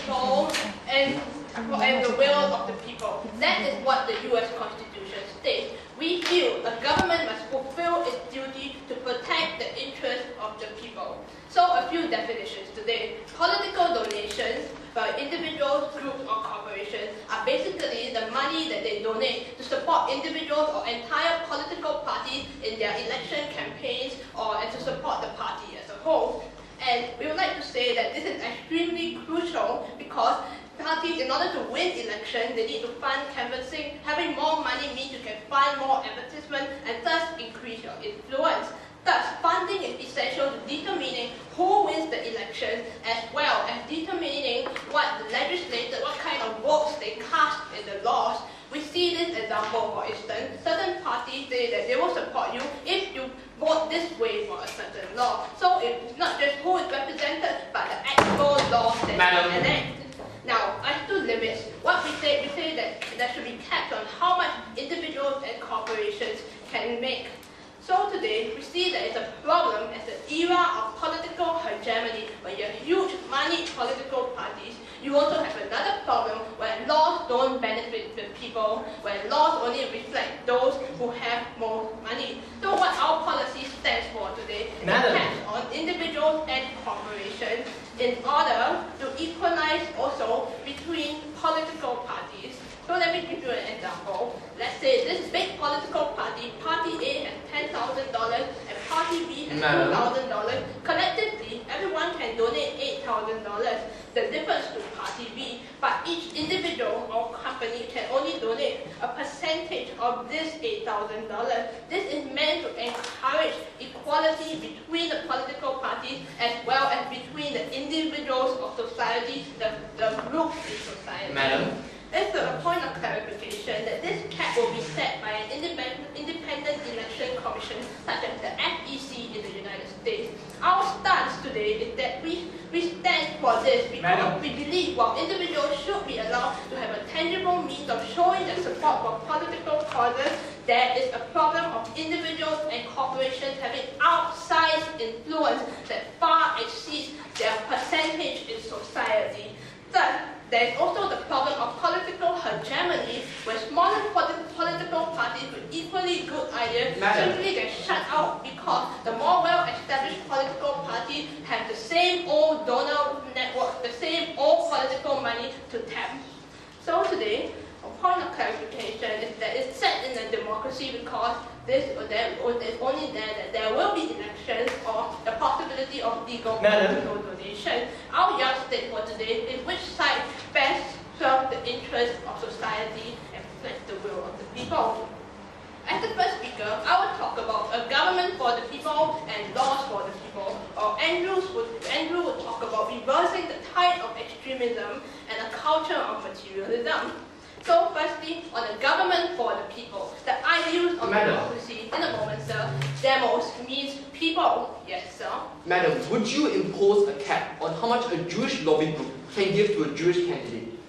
control and the will of the people. That is what the US Constitution states. We feel a government must fulfill its duty to protect the interests of the people. So a few definitions today. Political donations by individuals, groups, or corporations are basically the money that they donate to support individuals or entire political parties in their election campaigns and to support the party as a whole. And we would like to say that this is extremely crucial because parties, in order to win elections, they need to fund canvassing. Having more money means you can fund more advertisement and thus increase your influence. Thus, funding is essential to determining who wins the election as well as determining what the legislators, what kind of votes they cast in the laws. We see this example, for instance, certain parties say that they will support you if you vote this way for a certain law. So it's not just who is represented, but the actual laws that they enact. Now, as to limits, what we say that there should be caps on how much individuals and corporations can make. So today, we see that it's a problem as the era of political hegemony, when you have huge moneyed political parties. You also have another problem where laws don't benefit the people, where laws only reflect those who have more money. So what our policy stands for today is a cap on individuals and corporations in order to equalize also between political parties. So let me give you an example. Let's say this big political party, Party A has $10,000 and Party B has $2,000. Collectively, everyone can donate $8,000, the difference to Party B. But each individual or company can only donate a percentage of this $8,000. This is meant to encourage equality between the political parties as well as between the individuals of society, the groups in society. Madam? It's a point of clarification that this cap will be set by an independent election commission such as the FEC in the United States. Our stance today is that we stand for this because we believe while individuals should be allowed to have a tangible means of showing their support for political causes, there is a problem of individuals and corporations having outsized influence that far exceeds their percentage in society. Thus, there is also the problem of political hegemony, where smaller political parties with equally good ideas simply get shut out because the more well-established political parties have the same old donor network, the same old political money to tap. So today, a point of clarification is that it's set in a democracy because this or that is only there that there will be elections or the possibility of legal political donation. Our yardstick for today is which side best serves the interests of society and reflects the will of the people. As the first speaker, I will talk about a government for the people and laws for the people. Or Andrew would talk about reversing the tide of extremism and a culture of materialism. So firstly, on a government for the people, the ideals of democracy, in a moment, sir, demos means people. Yes, sir. Madam, would you impose a cap on how much a Jewish lobby group can give to a Jewish candidate?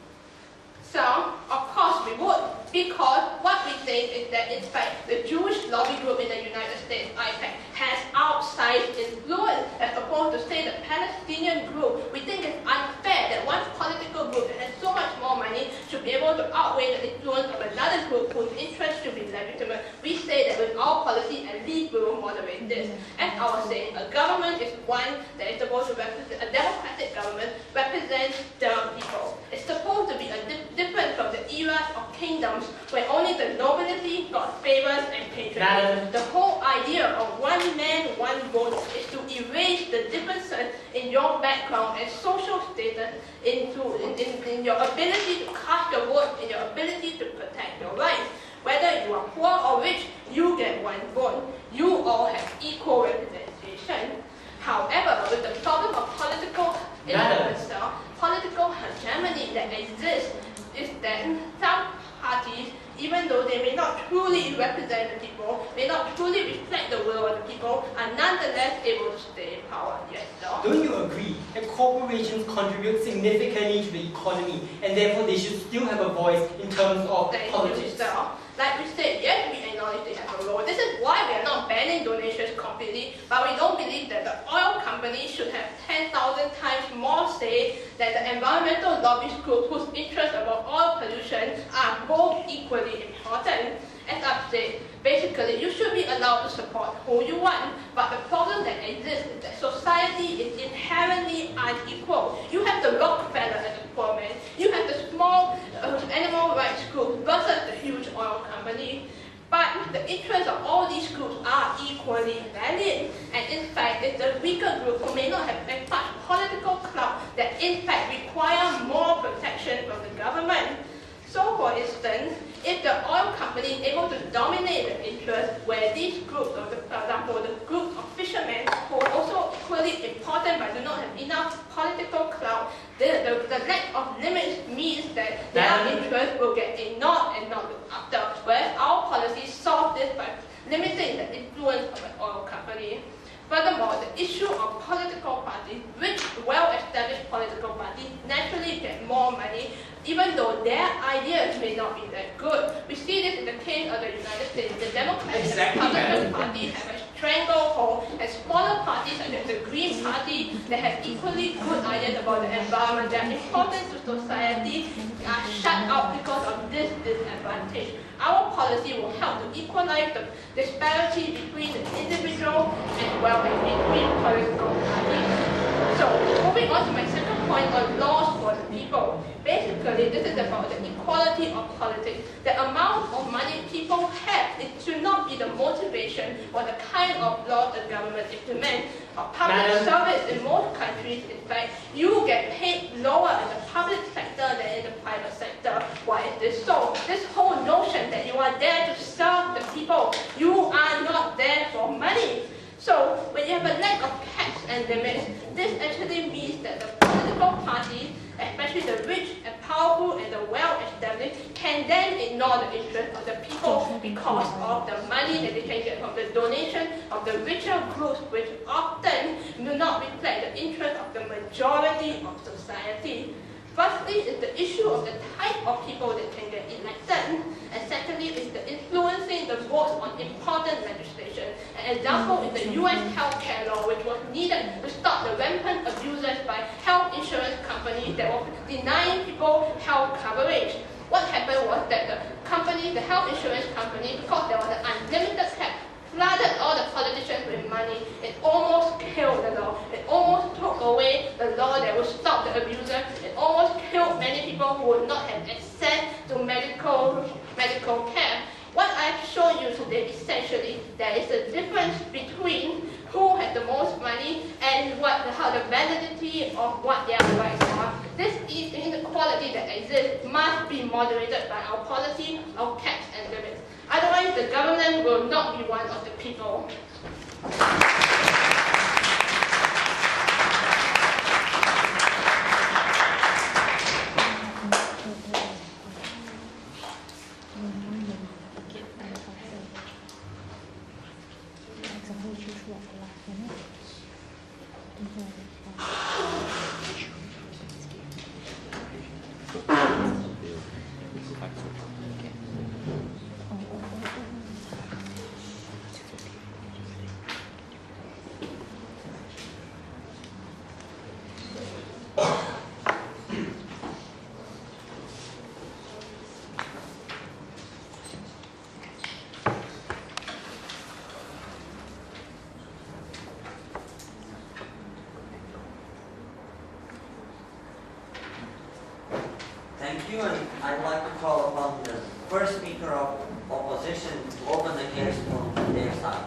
Sir, of course we would, because what we think is that in fact the Jewish lobby group in the United States, IPAC, has outsized influence as opposed to say the Palestinian group. We think it's unfair that one political group that has so much more money should be able to outweigh the influence of another group whose interests should be legitimate. We say that with our policy, at least we will moderate this. As I was saying, a government is one that is supposed to represent, a democratic government represents the people. It's supposed to be different from the eras of kingdoms where only the nobility got favors and patronage. The whole idea of one man, one vote is to erase the differences in your background and social status in your ability to cast your vote, in your ability to protect your rights. Whether you are poor or rich, you get one vote. You all have equal representation. However, with the problem of political influence, political hegemony that exists, is that some parties, even though they may not truly represent the people, may not truly reflect the will of the people, are nonetheless able to stay in power. Yes, sir? Don't you agree that corporations contribute significantly to the economy and therefore they should still have a voice in terms of politics? Sir. Like we said, yes, we acknowledge they have a role. This is why we are not banning donations completely, but we don't believe that the oil companies should have 10,000 times more say that the environmental lobbyist groups whose interests about oil pollution are both equally important. As I've said, basically you should be allowed to support who you want, but the problem that exists is that society is inherently unequal. You have the Rockefeller and the poor man, you have the small animal rights group versus the huge oil company. But the interests of all these groups are equally valid, and in fact, it's the weaker group who may not have as much political clout that in fact require more protection from the government. So for instance, if the oil company is able to dominate the interest where these groups, for example, the group of fishermen who are also equally important but do not have enough political clout, the lack of limits means that their interests will get ignored and not looked after, whereas our policies solve this by limiting the influence of an oil company. Furthermore, the issue of political parties, which well-established political parties naturally get more money, even though their ideas may not be that good. We see this in the case of the United States. The Democratic and Republican Party have a stranglehold, and smaller parties such as the Green Party that have equally good ideas about the environment that are important to society are shut out because of this disadvantage. Our policy will help to equalize the disparity between the individual and between political parties. So, moving on to my second point on laws for the people. Basically, this is about the equality of politics. The amount of money people have, it should not be the motivation for the kind of law the government implements. Public service in most countries, in fact, you get paid lower in the public sector than in the private sector. Why is this so? This whole notion that you are there to serve the people, you are not there for money. So, when you have a lack of caps and limits, this actually means that the political parties, especially the rich and powerful and the well-established, can then ignore the interests of the people because of the money that they can get from the donation of the richer groups, which often do not reflect the interests of the majority of society. Firstly is the issue of the type of people that can get elected, and secondly is the influencing the votes on important legislation. An example is the US healthcare law, which was needed to stop the rampant abuses by health insurance companies that were denying people health coverage. What happened was that the health insurance company, because there was an unlimited cap, flooded all the politicians with money. It almost killed the law. It almost took away the law that would stop the abuser. It almost killed many people who would not have access to medical care. What I've shown you today, essentially, there is a difference between who has the most money and how the validity of what their rights are. This inequality that exists must be moderated by our policy of caps and limits. Otherwise, the government will not be one of the people. Thank you, and I'd like to call upon the first speaker of opposition to open the case from their side.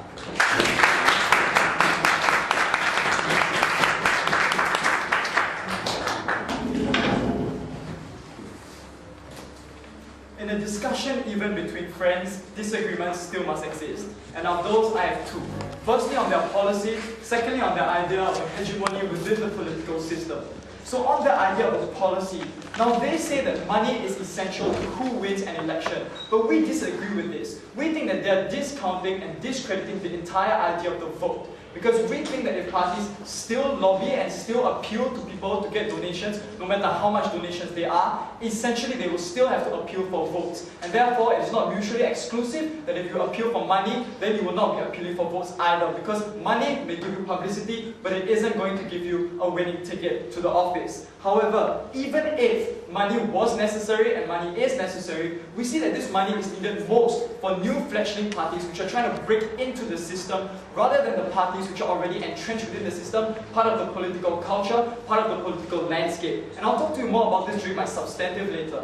In a discussion even between friends, disagreements still must exist. And of those, I have two. Firstly, on their policy, secondly, on the idea of a hegemony within the political system. So on the idea of the policy, now they say that money is essential to who wins an election, but we disagree with this. We think that they're discounting and discrediting the entire idea of the vote. Because we think that if parties still lobby and still appeal to people to get donations, no matter how much donations they are, essentially they will still have to appeal for votes. And therefore, it is not mutually exclusive that if you appeal for money, then you will not be appealing for votes either. Because money may give you publicity, but it isn't going to give you a winning ticket to the office. However, even if money was necessary and money is necessary, we see that this money is needed most for new fledgling parties which are trying to break into the system rather than the parties which are already entrenched within the system, part of the political culture, part of the political landscape. And I'll talk to you more about this during my substantive later.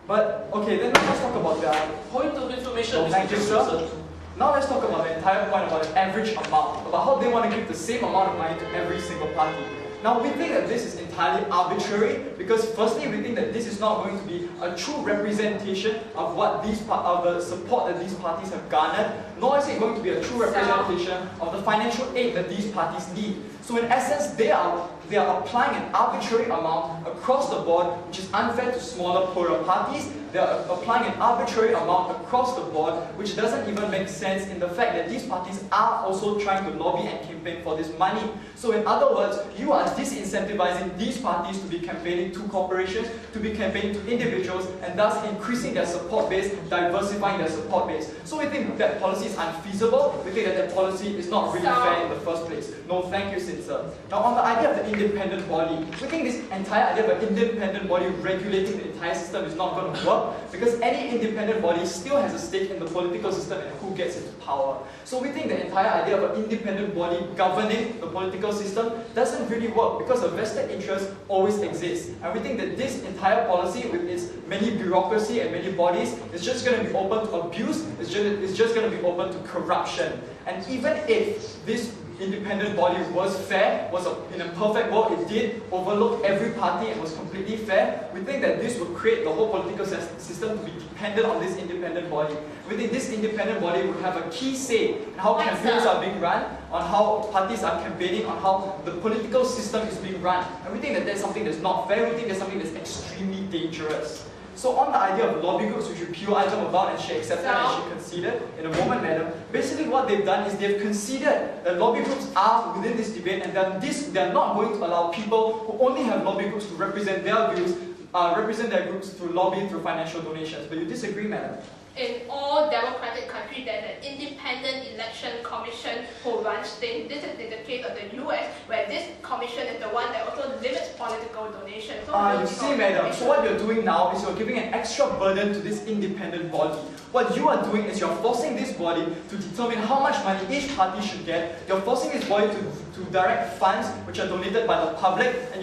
But, okay, then let's talk about the Point of information. thank you, sir. Now let's talk about the entire point about the average amount, about how they want to give the same amount of money to every single party. Now we think that this is entirely arbitrary because firstly we think that this is not going to be a true representation of what of the support that these parties have garnered, nor is it going to be a true representation of the financial aid that these parties need. So in essence, they are applying an arbitrary amount across the board, which is unfair to smaller, poorer parties. They are applying an arbitrary amount across the board, which doesn't even make sense in the fact that these parties are also trying to lobby and campaign for this money. So in other words, you are disincentivizing these parties to be campaigning to corporations, to be campaigning to individuals, and thus increasing their support base, diversifying their support base. So we think that policy is unfeasible. We think that policy is not really fair in the first place. No, thank you, Sinsa. Now on the idea of the independent body, we think this entire idea of an independent body regulating the entire system is not going to work because any independent body still has a stake in the political system and who gets into power. So we think the entire idea of an independent body governing the political system doesn't really work because a vested interest always exists. And we think that this entire policy with its many bureaucracy and many bodies is just going to be open to abuse, it's just going to be open to corruption. And even if this independent body was fair, in a perfect world, it did overlook every party and was completely fair, we think that this would create the whole political system to be dependent on this independent body. We think this independent body would have a key say in how campaigns are being run, on how parties are campaigning, on how the political system is being run. And we think that that's something that's not fair, we think that's something that's extremely dangerous. So on the idea of lobby groups, which we PO item about and she accepted and she conceded in a moment, madam, basically what they've done is they've conceded that lobby groups are within this debate and that they're not going to allow people who only have lobby groups to represent their views, represent their groups through lobbying through financial donations. But you disagree, madam? In all democratic countries, there's an independent election commission who runs things. This is the case of the US, where this commission is the one that also limits political donations. So you see, madam, so what you're doing now is you're giving an extra burden to this independent body. What you are doing is you're forcing this body to determine how much money each party should get. You're forcing this body to direct funds which are donated by the public, and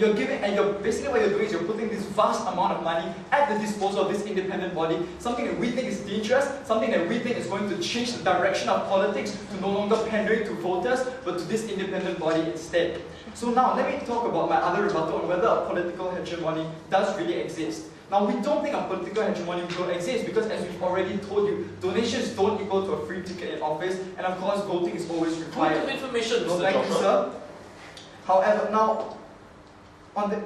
basically what you're doing is you're putting this vast amount of money at the disposal of this independent body, something that we think is dangerous, something that we think is going to change the direction of politics to no longer pandering to voters, but to this independent body instead. So now let me talk about my other rebuttal on whether a political hegemony does really exist. Now, we don't think a political hegemony will exist because, as we've already told you, donations don't equal to a free ticket in office, and of course, voting is always required. Point of information, No, Mr. thank you, Joshua. sir. However, now,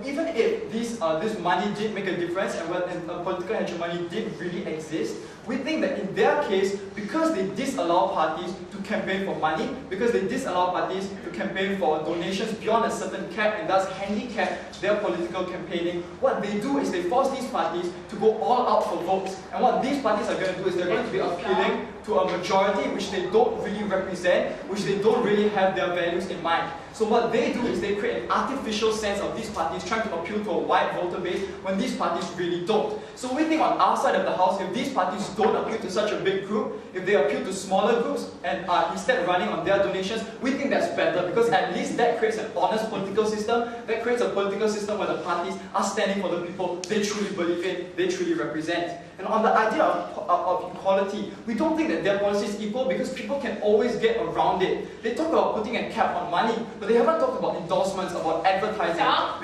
even if this money did make a difference and when a political hegemony did really exist, we think that in their case, because they disallow parties to campaign for money, because they disallow parties to campaign for donations beyond a certain cap and thus handicap their political campaigning, what they do is they force these parties to go all out for votes. And what these parties are going to do is they're going to be appealing to a majority which they don't really represent, which they don't really have their values in mind. So what they do is they create an artificial sense of these parties trying to appeal to a wide voter base when these parties really don't. So we think on our side of the house, if these parties don't appeal to such a big group, if they appeal to smaller groups and are instead running on their donations, we think that's better because at least that creates an honest political system, that creates a political system where the parties are standing for the people they truly believe in, they truly represent. And on the idea of equality, we don't think that their policy is equal because people can always get around it. They talk about putting a cap on money, but they haven't talked about endorsements, about advertising. I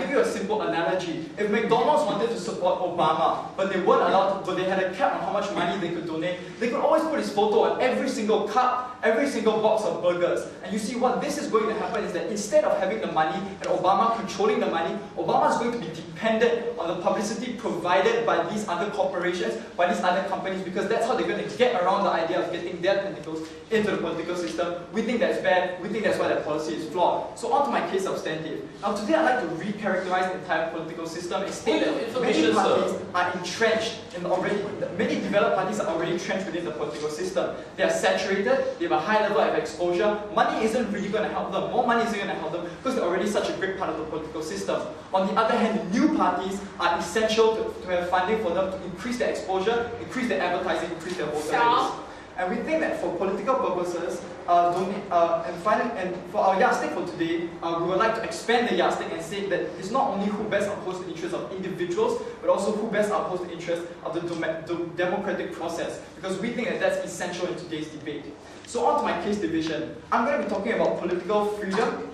give you a simple analogy. If McDonald's wanted to support Obama, but they weren't allowed to, but they had a cap on how much money they could donate, they could always put his photo on every single card up every single box of burgers. And you see what this is going to happen is that instead of having the money and Obama controlling the money, Obama is going to be dependent on the publicity provided by these other corporations, by these other companies, because that's how they're going to get around the idea of getting their tentacles into the political system. We think that's bad. We think that's why that policy is flawed. So on to my case substantive. Now today I'd like to recharacterize the entire political system and state that many parties are entrenched in already, many developed parties are already entrenched within the political system. They are saturated, they have a high level of exposure. Money isn't really going to help them. More money isn't going to help them because they're already such a great part of the political system. On the other hand, new parties are essential to have funding for them to increase their exposure, increase their advertising, increase their voter base. And we think that for political purposes, and for our yardstick for today, we would like to expand the yardstick and say that it's not only who best upholds the interests of individuals, but also who best upholds the interests of the democratic process, because we think that that's essential in today's debate. So on to my case division. I'm going to be talking about political freedom,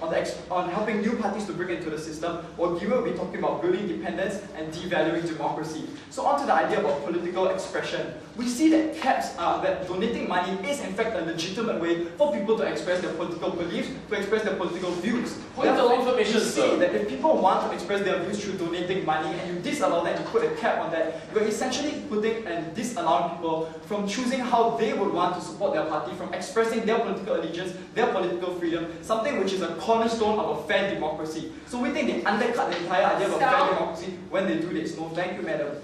on helping new parties to break into the system, while Guy will be talking about building dependence and devaluing democracy. So on to the idea about political expression. We see that that donating money is in fact a legitimate way for people to express their political beliefs, to express their political views. Point of information, we see that if people want to express their views through donating money and you disallow that, you put a cap on that, you're essentially putting and disallowing people from choosing how they would want to support their party, from expressing their political allegiance, their political freedom, something which is a cornerstone of a fair democracy. So we think they undercut the entire idea of a fair democracy when they do this. No, thank you, madam.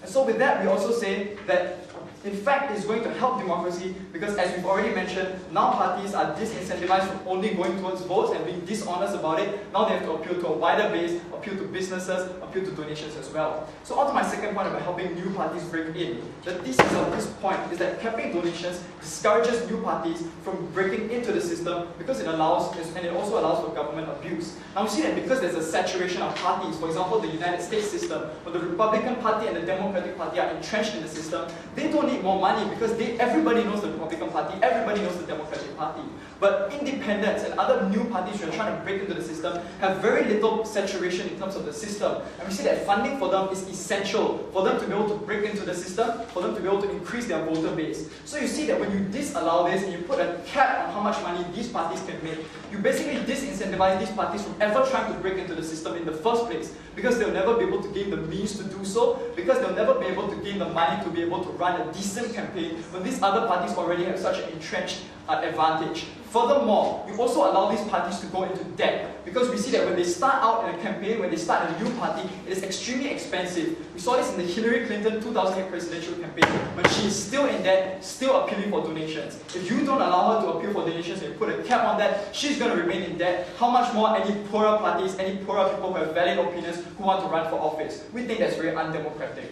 And so with that, we also say that in fact it's going to help democracy because, as we've already mentioned, now parties are disincentivized from only going towards votes and being dishonest about it. Now they have to appeal to a wider base, appeal to businesses, appeal to donations as well. So on to my second point about helping new parties break in. The thesis of this point is that capping donations discourages new parties from breaking into the system because it also allows for government abuse. Now we see that because there's a saturation of parties, for example the United States system, where the Republican Party and the Democratic Party are entrenched in the system, they don't need more money because everybody knows the Republican Party, everybody knows the Democratic Party. But independents and other new parties who are trying to break into the system have very little saturation in terms of the system. And we see that funding for them is essential for them to be able to break into the system, for them to be able to increase their voter base. So you see that when you disallow this and you put a cap on how much money these parties can make, you basically disincentivize these parties from ever trying to break into the system in the first place, because they'll never be able to gain the means to do so, because they'll never be able to gain the money to be able to run a decent campaign when these other parties already have such an entrenched advantage. Furthermore, you also allow these parties to go into debt, because we see that when they start out in a campaign, when they start a new party, it is extremely expensive. We saw this in the Hillary Clinton 2008 presidential campaign, when she is still in debt, still appealing for donations. If you don't allow her to appeal for donations and you put a cap on that, she's going to remain in debt. How much more any poorer parties, any poorer people who have valid opinions who want to run for office? We think that's very undemocratic.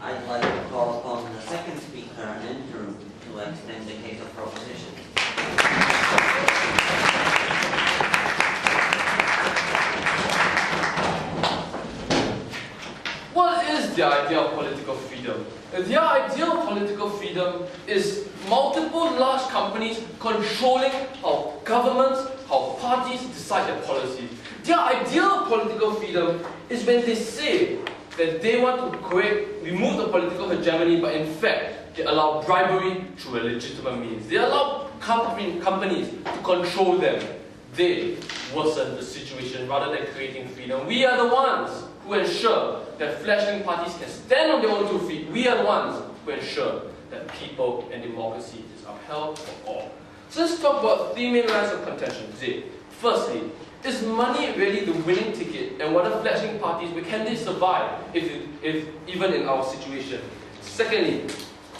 I'd like to call upon the second speaker, Andrew, to extend the case of proposition. What is the idea of political freedom? The idea of political freedom is multiple large companies controlling how governments, how parties decide their policies. Their idea of political freedom is when they say that they want to remove the political hegemony, but in fact, they allow bribery through a legitimate means. They allow companies to control them. They worsen the situation rather than creating freedom. We are the ones who ensure that fledgling parties can stand on their own 2 feet. We are the ones who ensure that people and democracy is upheld for all. So let's talk about 3 main lines of contention today. Firstly, Is money really the winning ticket? And what are fledgling parties, can they survive if even in our situation? Secondly,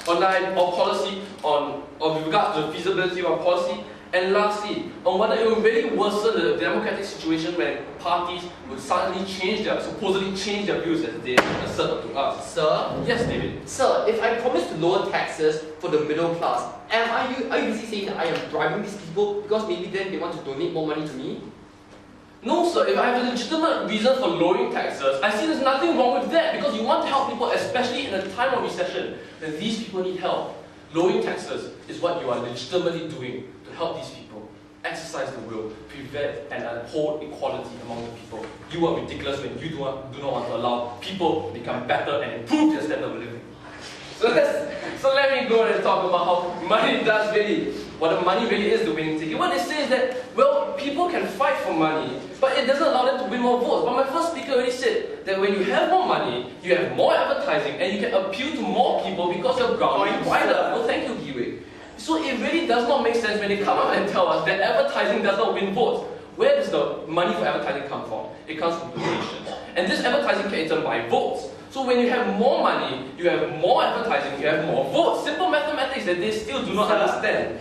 on our policy, with regards to the feasibility of our policy, and lastly, on whether it will really worsen the democratic situation when parties would suddenly supposedly change their views as they assert to us. Sir? Yes, David. Sir, if I promise to lower taxes for the middle class, are you basically saying that I am bribing these people because maybe then they want to donate more money to me? No, sir. If I have a legitimate reason for lowering taxes, I see there's nothing wrong with that because you want to help people, especially in a time of recession when these people need help. Lowering taxes is what you are legitimately doing to help these people exercise the will, prevent and uphold equality among the people. You are ridiculous when you do not want to allow people to become better and improve their standard of living. So let me go and talk about how money does really, what the money really is the winning ticket. What they say is that, well, people can fight for money, but it doesn't allow them to win more votes. But my first speaker already said that when you have more money, you have more advertising, and you can appeal to more people because your ground is wider. Well, thank you, Kiwi. So it really does not make sense when they come up and tell us that advertising does not win votes. Where does the money for advertising come from? It comes from donations. And this advertising can in turn buy votes. So when you have more money, you have more advertising, you have more votes. Simple mathematics that they still do not understand.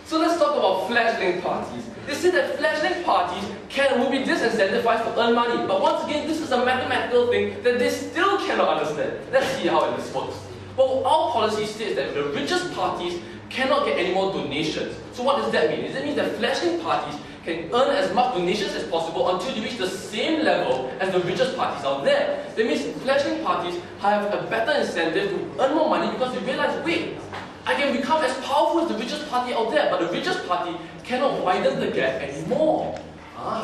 So let's talk about fledgling parties. They say that fledgling parties will be disincentivized to earn money. But once again, this is a mathematical thing that they still cannot understand. Let's see how this works. Well, our policy states that the richest parties cannot get any more donations. So what does that mean? Does it mean that fledgling parties can earn as much donations as possible until they reach the same level as the richest parties out there? That means fledgling parties have a better incentive to earn more money because they realize, wait, I can become as powerful as the richest party out there, but the richest party cannot widen the gap anymore.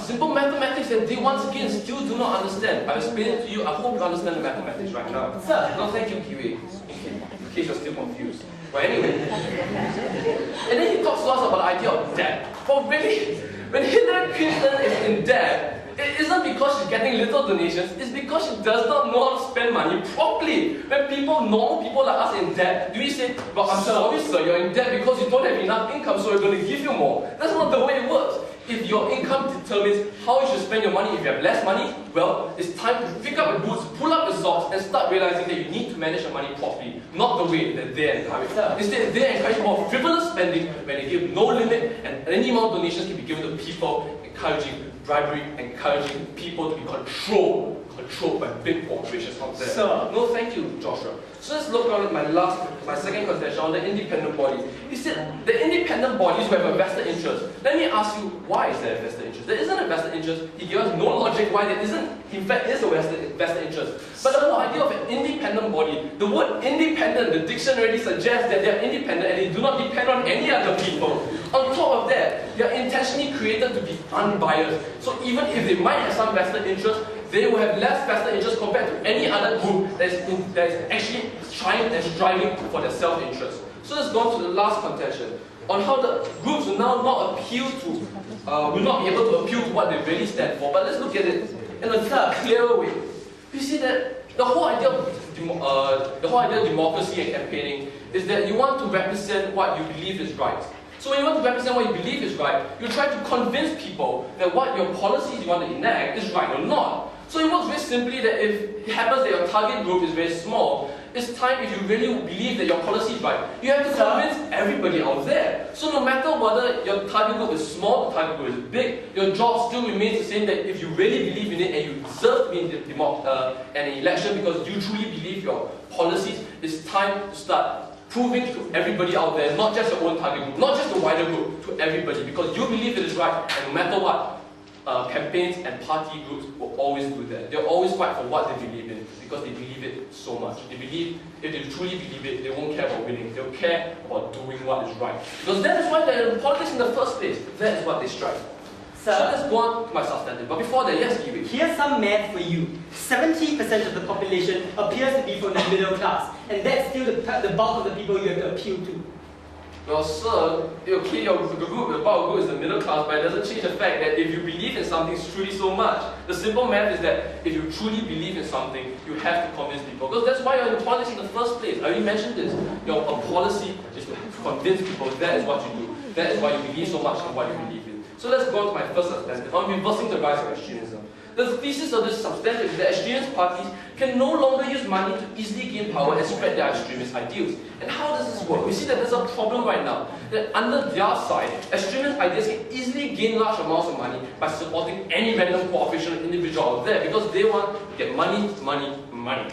Simple mathematics that they once again still do not understand. I've explained it to you. I hope you understand the mathematics right now. Sir. No, thank you, Kiwi. In case you're still confused. But anyway. And then he talks to us about the idea of debt. But really, when Hillary Clinton is in debt, it isn't because she's getting little donations, it's because she does not know how to spend money properly. When normal people like us in debt, do we say, well, I'm sorry sir, you're in debt because you don't have enough income, so we're going to give you more. That's not the way it works. If your income determines how you should spend your money, if you have less money, well, it's time to pick up your boots, pull up your socks, and start realizing that you need to manage your money properly, not the way that they encourage. Instead, they encourage more frivolous spending when they give no limit, and any amount of donations can be given to people, encouraging bribery, encouraging people to be controlled by big corporations out there. Sir. No, thank you, Joshua. So let's look at my second contention on the independent bodies. He said the independent bodies will have a vested interest. Let me ask you, why is there a vested interest? There isn't a vested interest. He gave us no logic why there isn't. In fact, is a vested interest. But the whole idea of an independent body, the word independent, the dictionary suggests that they are independent and they do not depend on any other people. On top of that, they are intentionally created to be unbiased. So even if they might have some vested interest, they will have less vested interest compared to any other group that is actually trying and striving for their self-interest. So let's go on to the last contention on how the groups will now not appeal to, will not be able to appeal to what they really stand for. But let's look at it in a clearer way. You see that the whole idea of democracy and campaigning is that you want to represent what you believe is right. So when you want to represent what you believe is right, you try to convince people that what your policies you want to enact is right or not. So it works very simply that if it happens that your target group is very small, it's time, if you really believe that your policy is right, you have to convince everybody out there. So no matter whether your target group is small or target group is big, your job still remains the same, that if you really believe in it and you deserve to be in an election because you truly believe your policies, it's time to start proving to everybody out there, not just your own target group, not just the wider group, to everybody, because you believe it is right, and no matter what, campaigns and party groups will always do that. They'll always fight for what they believe in, because they believe it so much. They believe, if they truly believe it, they won't care about winning, they'll care about doing what is right. Because that is why they're in politics in the first place. That is what they strive for. So let's go on to my substantive. But before that, yes, Kiwi. Here's some math for you. 70% of the population appears to be from the middle class, and that's still the bulk of the people you have to appeal to. Well, sir, okay, the bulk group is the middle class, but it doesn't change the fact that if you believe in something truly so much, the simple math is that if you truly believe in something, you have to convince people. Because that's why you're in politics in the first place. I already mentioned this. Your policy is to convince people that is what you do. That is why you believe so much in what you believe in. So let's go on to my first substantive on reversing the rise of extremism. The thesis of this substantive is that extremist parties can no longer use money to easily gain power and spread their extremist ideals. And how does this work? We see that there's a problem right now, that under their side, extremist ideas can easily gain large amounts of money by supporting any random co-operational individual out there because they want to get money, money, money.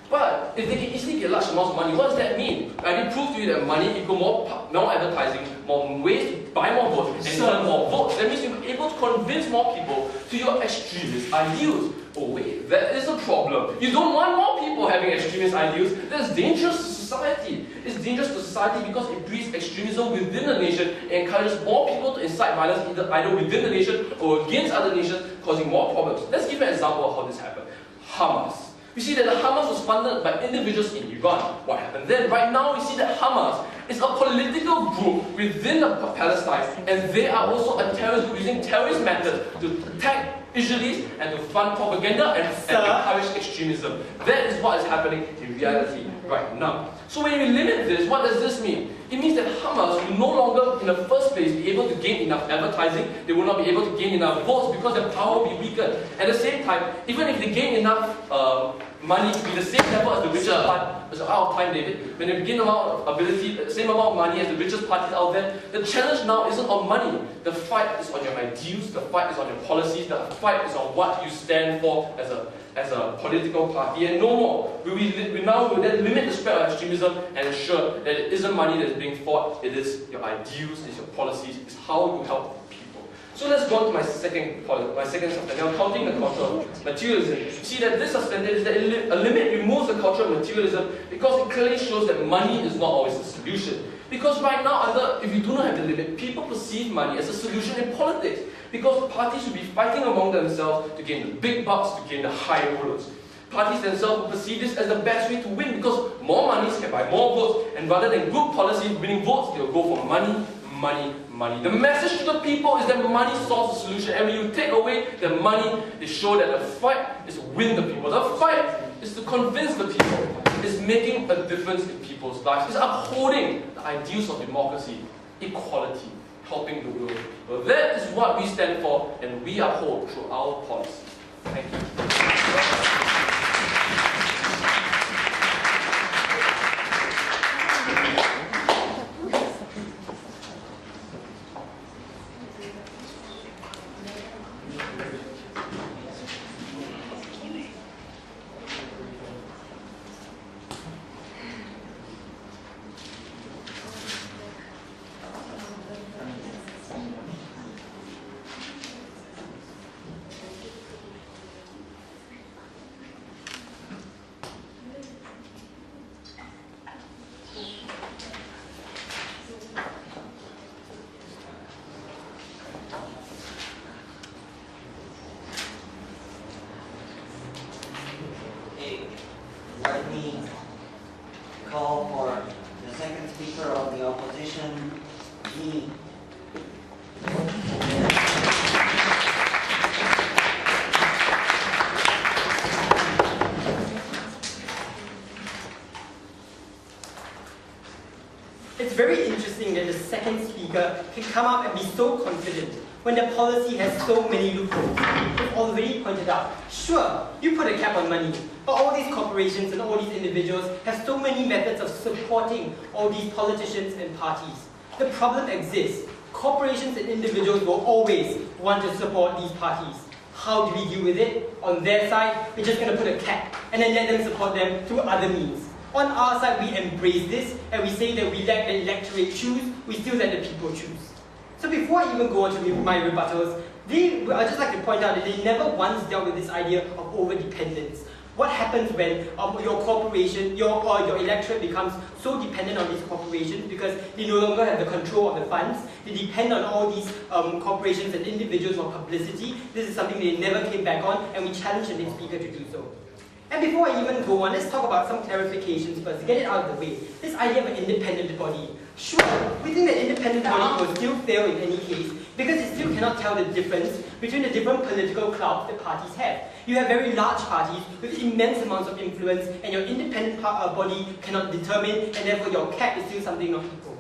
But if they can easily get large amounts of money, what does that mean? I did prove to you that money equals more advertising, more ways to buy more votes, and earn more votes. That means you're able to convince more people to your extremist ideals. Oh wait, that is a problem. You don't want more people having extremist ideals. That's dangerous to society. It's dangerous to society because it breeds extremism within the nation and encourages more people to incite violence either within the nation or against other nations, causing more problems. Let's give an example of how this happened. Hamas. We see that the Hamas was funded by individuals in Iran. What happened then? Right now, we see that Hamas is a political group within Palestine, and they are also a terrorist group using terrorist methods to attack Israelis and to fund propaganda and encourage extremism. That is what is happening in reality right now. So when we limit this, what does this mean? It means that Hamas will no longer, in the first place, be able to gain enough advertising. They will not be able to gain enough votes because their power will be weakened. At the same time, even if they gain enough money to be the same level as the richest party, out of time, David, when they gain the same amount of money as the richest parties out there, the challenge now isn't on money. The fight is on your ideals, the fight is on your policies, the fight is on what you stand for as a political party, and no more. We will then limit the spread of extremism and ensure that it isn't money that is being fought, it is your ideals, it's your policies, it's how you help people. So let's go on to my second substantive, now counting the culture of materialism. You see that this substantive is that a limit removes the culture of materialism because it clearly shows that money is not always the solution. Because right now, if you do not have the limit, people perceive money as a solution in politics. Because parties will be fighting among themselves to gain the big bucks, to gain the high votes. Parties themselves will perceive this as the best way to win because more money can buy more votes, and rather than good policy winning votes, they will go for money, money, money. The message to the people is that money solves the solution, and when you take away the money, they show that the fight is to win the people. The fight is to convince the people. It's making a difference in people's lives. It's upholding the ideals of democracy, equality, helping the world. Well, that is what we stand for, and we uphold through our policies. Thank you. Let me call for the second speaker of the opposition, me. It's very interesting that the second speaker can come up and be so confident when the policy has so many loopholes. We've already pointed out, sure, you put a cap on money, but all these corporations and all these individuals have so many methods of supporting all these politicians and parties. The problem exists. Corporations and individuals will always want to support these parties. How do we deal with it? On their side, we're just going to put a cap and then let them support them through other means. On our side, we embrace this and we say that we let the electorate choose, we still let the people choose. So before I even go on to my rebuttals, I'd just like to point out that they never once dealt with this idea of over-dependence. What happens when your corporation, your electorate becomes so dependent on these corporations because they no longer have the control of the funds, they depend on all these corporations and individuals for publicity. This is something they never came back on, and we challenge the next speaker to do so. And before I even go on, let's talk about some clarifications first, to get it out of the way. This idea of an independent body. Sure, we think that independent body will still fail in any case, because it still cannot tell the difference between the different political clouds that parties have. You have very large parties with immense amounts of influence, and your independent body cannot determine, and therefore your cap is still something not equal.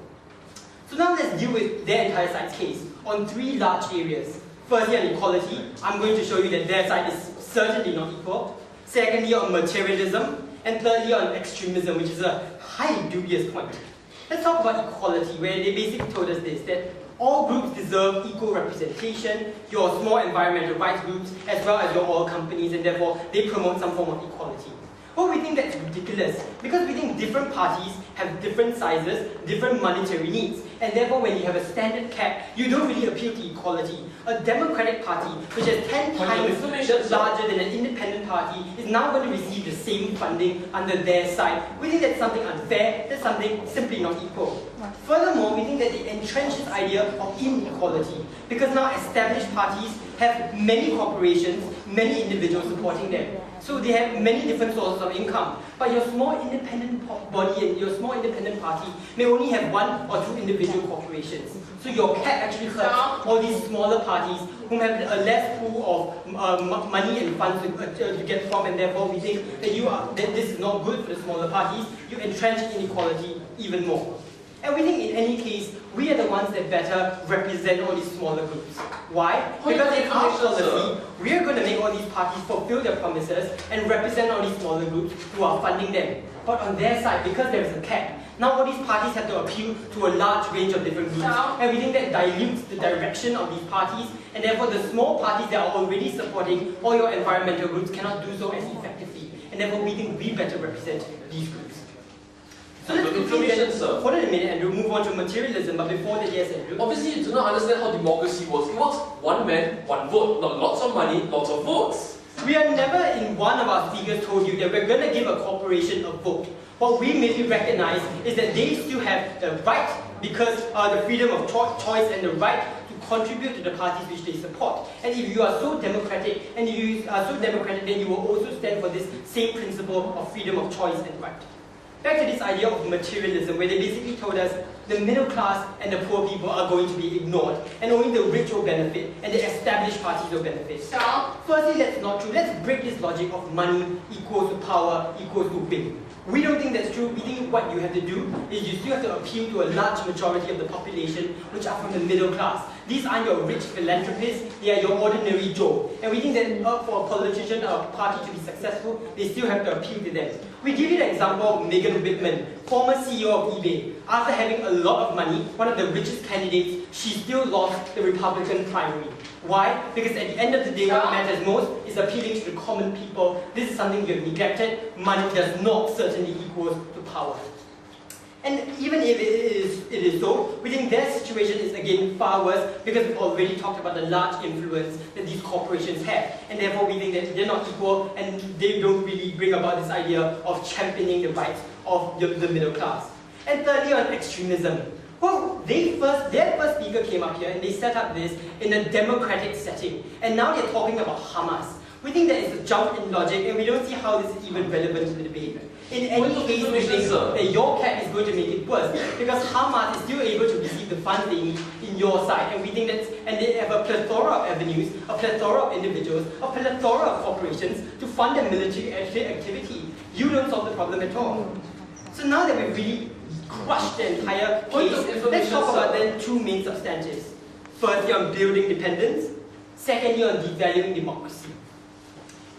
So So now let's deal with their entire side's case on 3 large areas. Firstly, on equality, I'm going to show you that their side is certainly not equal. Secondly, on materialism. And thirdly, on extremism, which is a highly dubious point. Let's talk about equality, where they basically told us this, that all groups deserve equal representation, your small environmental rights groups, as well as your oil companies, and therefore they promote some form of equality. Well, we think that's ridiculous, because we think different parties have different sizes, different monetary needs, and therefore when you have a standard cap, you don't really appeal to equality. A democratic party, which is 10 times larger than an independent party, is now going to receive the same funding under their side. We think that's something unfair, that's something simply not equal. Furthermore, we think that it entrenches this idea of inequality, because now established parties have many corporations, many individuals supporting them. So they have many different sources of income. But your small independent body and your small independent party may only have 1 or 2 individual corporations. So your cap actually hurts all these smaller parties who have a less pool of money and funds to get from, and therefore we think that this is not good for the smaller parties. You entrench inequality even more. And we think in any case, we are the ones that better represent all these smaller groups. Why? Because in our policy, we are going to make all these parties fulfill their promises and represent all these smaller groups who are funding them. But on their side, because there is a cap, now all these parties have to appeal to a large range of different groups. And we think that dilutes the direction of these parties, and therefore the small parties that are already supporting all your environmental groups cannot do so as effectively. And therefore we think we better represent these groups. So let's hold on a minute and we'll move on to materialism, but before that, yes, Andrew. Obviously, you do not understand how democracy works. It works 1 man, 1 vote, not lots of money, lots of votes. We are never in one of our speakers told you that we're going to give a corporation a vote. What we maybe recognize is that they still have the right, because the freedom of choice and the right to contribute to the parties which they support. And if you are so democratic, then you will also stand for this same principle of freedom of choice and right. Back to this idea of materialism, where they basically told us the middle class and the poor people are going to be ignored, and only the rich will benefit, and the established parties will benefit. Firstly, that's not true. Let's break this logic of money equals to power equals to win. We don't think that's true. We think what you have to do is you still have to appeal to a large majority of the population, which are from the middle class. These aren't your rich philanthropists, they are your ordinary Joe. And we think that for a politician or a party to be successful, they still have to appeal to them. We give you the example of Megan Whitman, former CEO of eBay. After having a lot of money, one of the richest candidates, she still lost the Republican primary. Why? Because at the end of the day, what matters most is appealing to the common people. This is something we have neglected. Money does not certainly equal to power. And even if it is so, we think their situation is again far worse, because we've already talked about the large influence that these corporations have. And therefore we think that they're not equal, and they don't really bring about this idea of championing the rights of the middle class. And thirdly, on extremism. Well, their first speaker came up here and they set up this in a democratic setting. And now they're talking about Hamas. We think that it's a jump in logic, and we don't see how this is even relevant to the debate. In any case, we think that your cap is going to make it worse, because Hamas is still able to receive the funds they need in your side, and we think that, and they have a plethora of avenues, a plethora of individuals, a plethora of corporations to fund their military activity. You don't solve the problem at all. So now that we've really crushed the entire case, let's talk about then 2 main substantives. Firstly, on building dependence. Secondly, on devaluing democracy.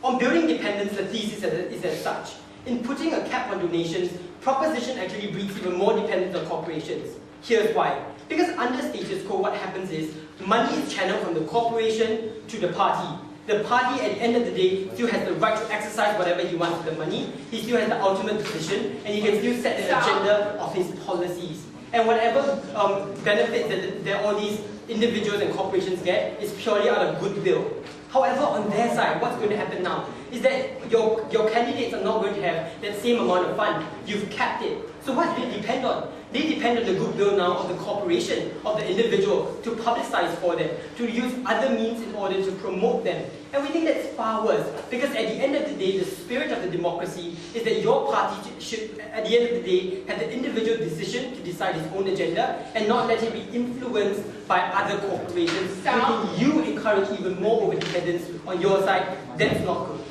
On building dependence, the thesis is as such. In putting a cap on donations, proposition actually breeds even more dependence on corporations. Here's why. Because under status quo, what happens is money is channeled from the corporation to the party. The party, at the end of the day, still has the right to exercise whatever he wants with the money. He still has the ultimate decision, and he can still set the agenda of his policies. And whatever benefits that all these individuals and corporations get is purely out of goodwill. However, on their side, what's going to happen now is that your candidates are not going to have that same amount of fund. You've capped it. So what do they depend on? They depend on the goodwill now of the corporation, of the individual, to publicize for them, to use other means in order to promote them. And we think that's far worse, because at the end of the day, the spirit of the democracy is that your party should, at the end of the day, have the individual decision to decide its own agenda, and not let it be influenced by other corporations, making you encourage even more over-dependence on your side. That's not good.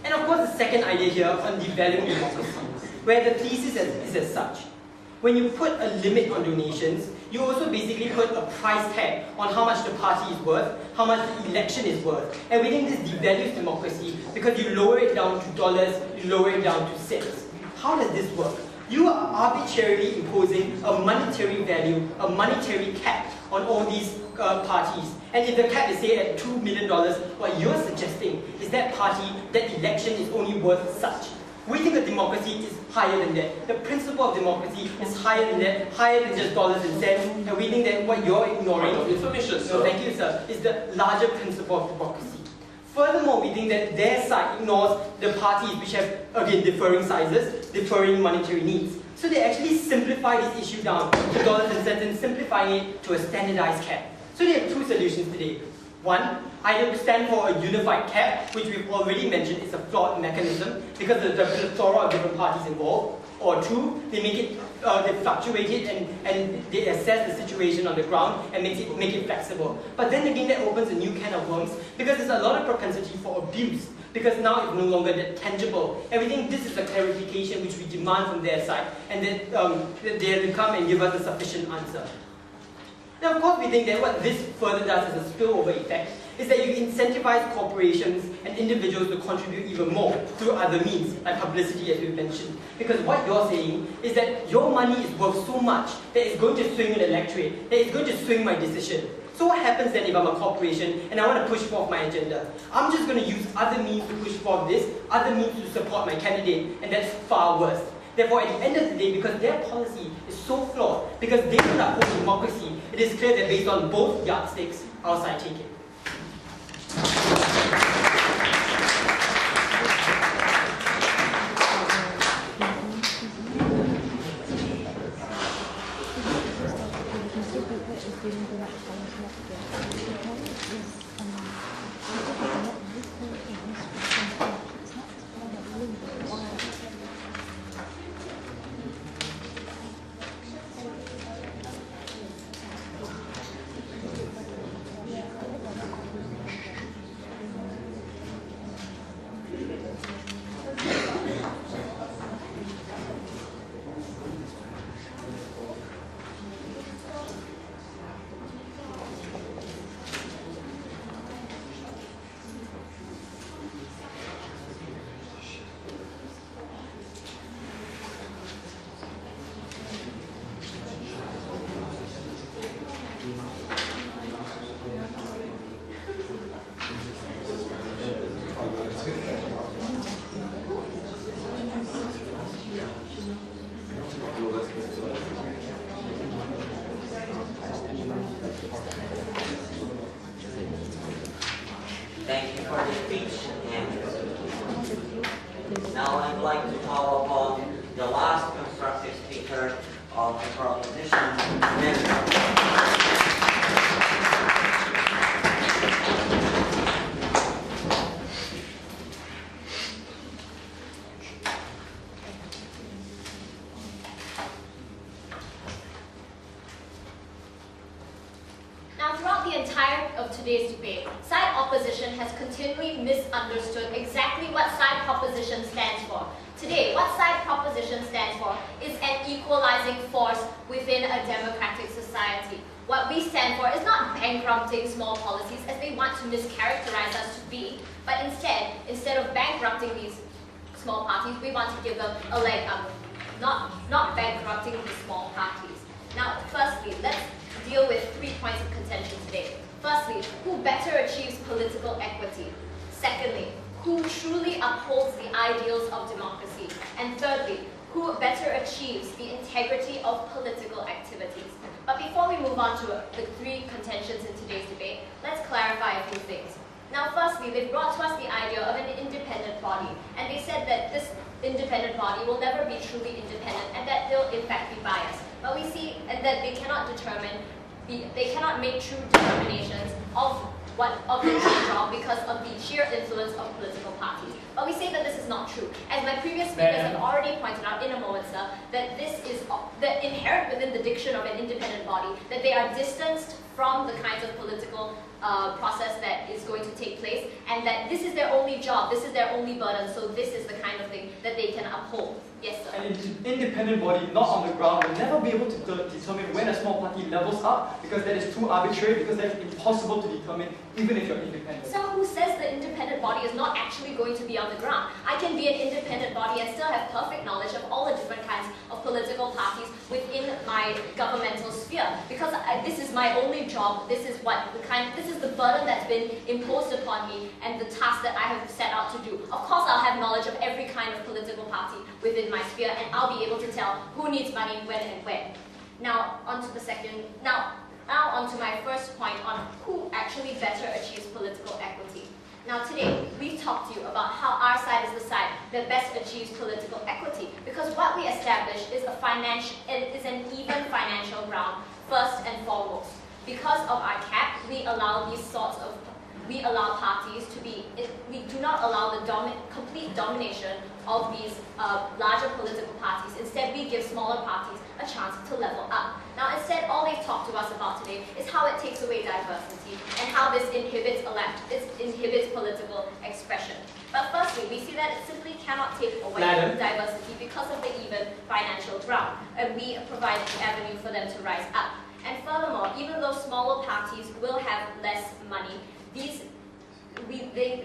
And of course, the second idea here on devaluing democracy, where the thesis is as such. When you put a limit on donations, you also basically put a price tag on how much the party is worth, how much the election is worth. And we think this devalues democracy because you lower it down to dollars, you lower it down to cents. How does this work? You are arbitrarily imposing a monetary value, a monetary cap on all these parties. And if the cap is, say, at $2 million, what you're suggesting is that party, that election is only worth such. We think that democracy is higher than that. The principle of democracy is higher than that, higher than just dollars and cents. And we think that what you're ignoring, information, sir. No, thank you, sir, is the larger principle of democracy. Furthermore, we think that their side ignores the parties which have, again, differing sizes, differing monetary needs. So they actually simplify this issue down to dollars and cents and simplifying it to a standardized cap. So they have two solutions today. One, either stand for a unified cap, which we've already mentioned is a flawed mechanism because there's a plethora of different parties involved. Or two, they make it, they fluctuate it and they assess the situation on the ground and make it flexible. But then again, that opens a new can of worms because there's a lot of propensity for abuse. Because now it's no longer that tangible. And we think this is a clarification which we demand from their side, and that they have to come and give us a sufficient answer. Now, of course, we think that what this further does as a spillover effect is that you incentivize corporations and individuals to contribute even more through other means, like publicity, as we mentioned. Because what you're saying is that your money is worth so much that it's going to swing an electorate, that it's going to swing my decision. So what happens then if I'm a corporation and I want to push forth my agenda? I'm just going to use other means to push forth this, other means to support my candidate, and that's far worse. Therefore, at the end of the day, because their policy is so flawed, because they don't uphold democracy, it is clear that based on both yardsticks, our side take it. Thank you for the speech, and now I'd like to call upon the last constructive speaker of the proposition amendment. Now, throughout the entire of today's debate, side opposition has continually misunderstood exactly what side proposition stands for. Today, what side proposition stands for is an equalizing force within a democratic society. What we stand for is not bankrupting small policies as they want to mischaracterize us to be, but instead of bankrupting these small parties, we want to give them a leg up, not bankrupting these small parties. Now, firstly, let's deal with 3 points of contention today. Firstly, who better achieves political equity? Secondly, who truly upholds the ideals of democracy? And thirdly, who better achieves the integrity of political activities? But before we move on to the 3 contentions in today's debate, let's clarify a few things. Now, firstly, they brought to us the idea of an independent body, and they said that this independent body will never be truly independent and that they'll in fact be biased. But we see that they cannot make true determinations of the job because of the sheer influence of political parties. But we say that this is not true. As my previous speakers have already pointed out in a moment, sir, speaker, that this is that inherent within the diction of an independent body, that they are distanced from the kinds of political process that is going to take place, and that this is their only job, this is their only burden, so this is the kind of thing that they can uphold. Yes, sir. An independent body not on the ground will never be able to determine when a small party levels up, because that is too arbitrary, because that's impossible to determine even if you're independent. So who says the independent body is not actually going to be on the ground? I can be an independent body and still have perfect knowledge of all the different kinds of political parties within my governmental sphere, because this is my only job. This is the burden that's been imposed upon me and the task that I have set out to do. Of course, I'll have knowledge of every kind of political party within my sphere, and I'll be able to tell who needs money, when and where. Now, on to my first point on who actually better achieves political equity. Now today, we've talked to you about how our side is the side that best achieves political equity, because what we establish is an even financial ground, first and foremost. Because of our cap, we allow parties to be, we do not allow the complete domination of these larger political parties. Instead, we give smaller parties a chance to level up. Now, instead, all they've talked to us about today is how it takes away diversity and how this inhibits political expression. But firstly, we see that it simply cannot take away diversity because of the even financial ground, and we provide the avenue for them to rise up. And furthermore, even though smaller parties will have less money,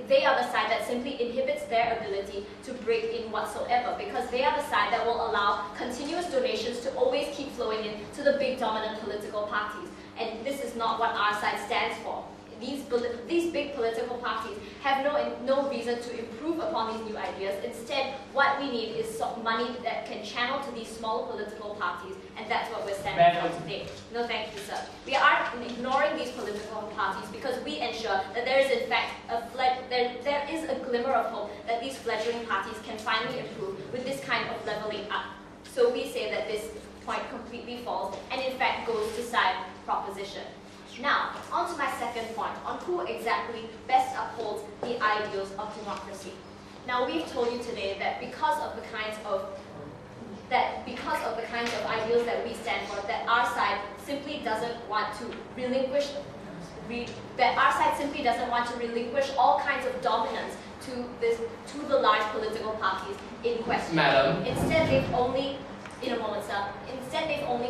they are the side that simply inhibits their ability to break in whatsoever, because they are the side that will allow continuous donations to always keep flowing in to the big dominant political parties. And this is not what our side stands for. These big political parties have no reason to improve upon these new ideas. Instead, what we need is money that can channel to these smaller political parties, and that's what we're standing for today. No, thank you, sir. We are ignoring these political parties because we ensure that there is, in fact, there is a glimmer of hope that these fledgling parties can finally improve with this kind of leveling up. So we say that this point completely falls, and in fact goes to side proposition. Now, on to my second point, on who exactly best upholds the ideals of democracy. Now, we've told you today that because of the kinds of ideals that we stand for, that our side simply doesn't want to relinquish all kinds of dominance to the large political parties in question. Madam. Instead, they've only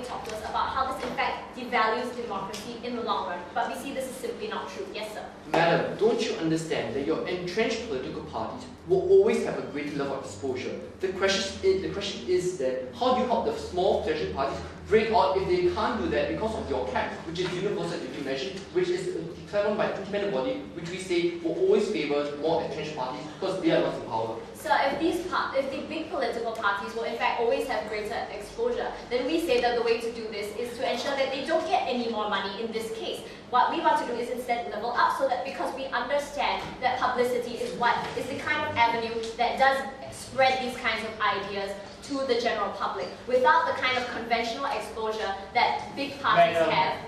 talked to us about how this in fact devalues democracy in the long run. But we see this is simply not true. Yes, sir. Madam, don't you understand that your entrenched political parties will always have a greater level of exposure? The question is that how do you help the small fledgling parties break out if they can't do that because of your cap, which is universal information, which is determined by an independent body, which we say will always favor more entrenched parties because they are not in power. So if the big political parties will in fact always have greater exposure, then we say that the way to do this is to ensure that they don't get any more money in this case. What we want to do is instead level up, so that because we understand that publicity is the kind of avenue that does spread these kinds of ideas to the general public. Without the kind of conventional exposure that big parties have,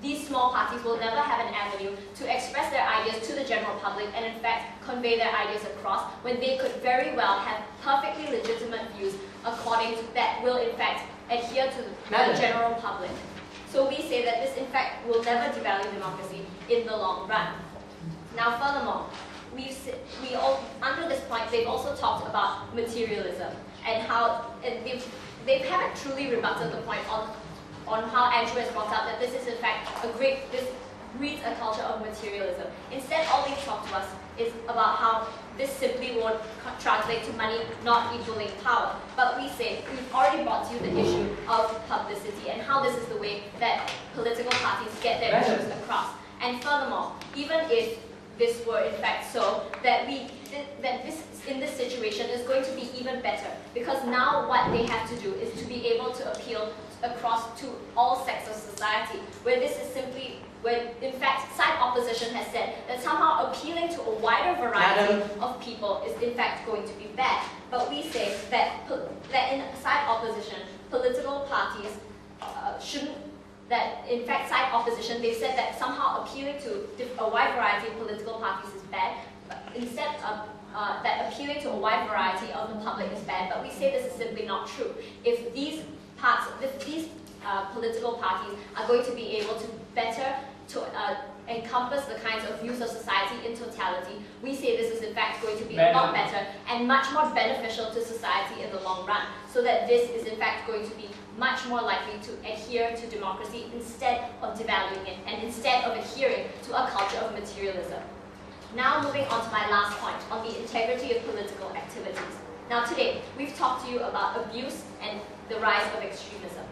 these small parties will never have an avenue to express their ideas to the general public and in fact convey their ideas across, when they could very well have perfectly legitimate views according to that will in fact adhere to the general public. So we say that this in fact will never devalue democracy in the long run. Now furthermore, under this point they've also talked about materialism and how they haven't truly rebutted the point on how Andrew has brought up that this is in fact this breeds a culture of materialism. Instead, all they've talked to us is about how this simply won't translate to money not equaling power. But we say we've already brought to you the issue of publicity and how this is the way that political parties get their issues across. And furthermore, even if this were in fact so, that in this situation is going to be even better, because now what they have to do is to be able to appeal across to all sects of society, where in fact side opposition has said that somehow appealing to a wider variety of people is in fact going to be bad. But we say that in side opposition, political parties in fact side opposition, they've said that somehow appealing to a wide variety of political parties is bad, but instead that appealing to a wide variety of the public is bad, but we say this is simply not true. If these political parties are going to be able to better encompass the kinds of views of society in totality, we say this is in fact going to be a lot better and much more beneficial to society in the long run, so that this is in fact going to be much more likely to adhere to democracy instead of devaluing it, and instead of adhering to a culture of materialism. Now moving on to my last point, on the integrity of political activities. Now today, we've talked to you about abuse and the rise of extremism.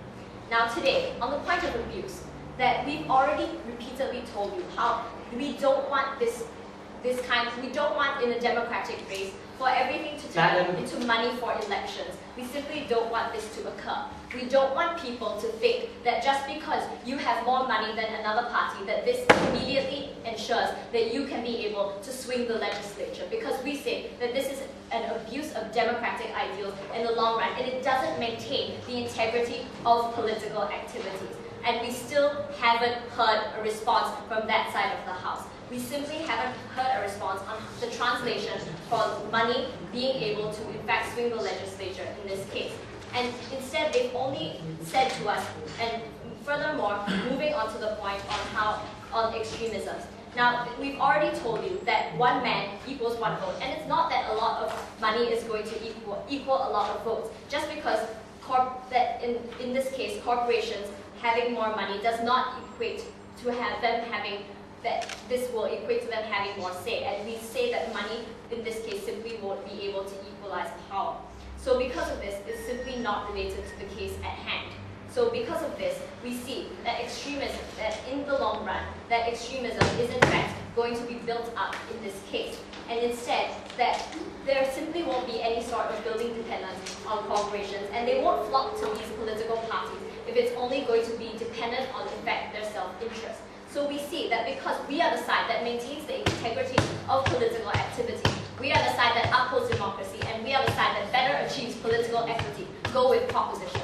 Now today, on the point of abuse, that we've already repeatedly told you how we don't want we don't want in a democratic race for everything to turn into money for elections. We simply don't want this to occur. We don't want people to think that just because you have more money than another party, that this immediately ensures that you can be able to swing the legislature, because we say that this is an abuse of democratic ideals in the long run, and it doesn't maintain the integrity of political activities. And we still haven't heard a response from that side of the house. We simply haven't heard a response on the translation for money being able to in fact swing the legislature in this case. And instead they've only said to us, and furthermore, moving on to the point on extremisms. Now, we've already told you that one man equals one vote, and it's not that a lot of money is going to equal a lot of votes. Just because in this case, corporations having more money does not equate to this will equate to them having more say. And we say that money, in this case, simply won't be able to equalize power. So because of this, it's simply not related to the case at hand. So because of this, we see that in the long run, that extremism is in fact going to be built up in this case. And instead, that there simply won't be any sort of building dependence on corporations, and they won't flock to these political parties if it's only going to be dependent on, in fact, their self-interest. So we see that because we are the side that maintains the integrity of political activity, we are the side that upholds democracy, and we are the side that better achieves political equity. Go with proposition.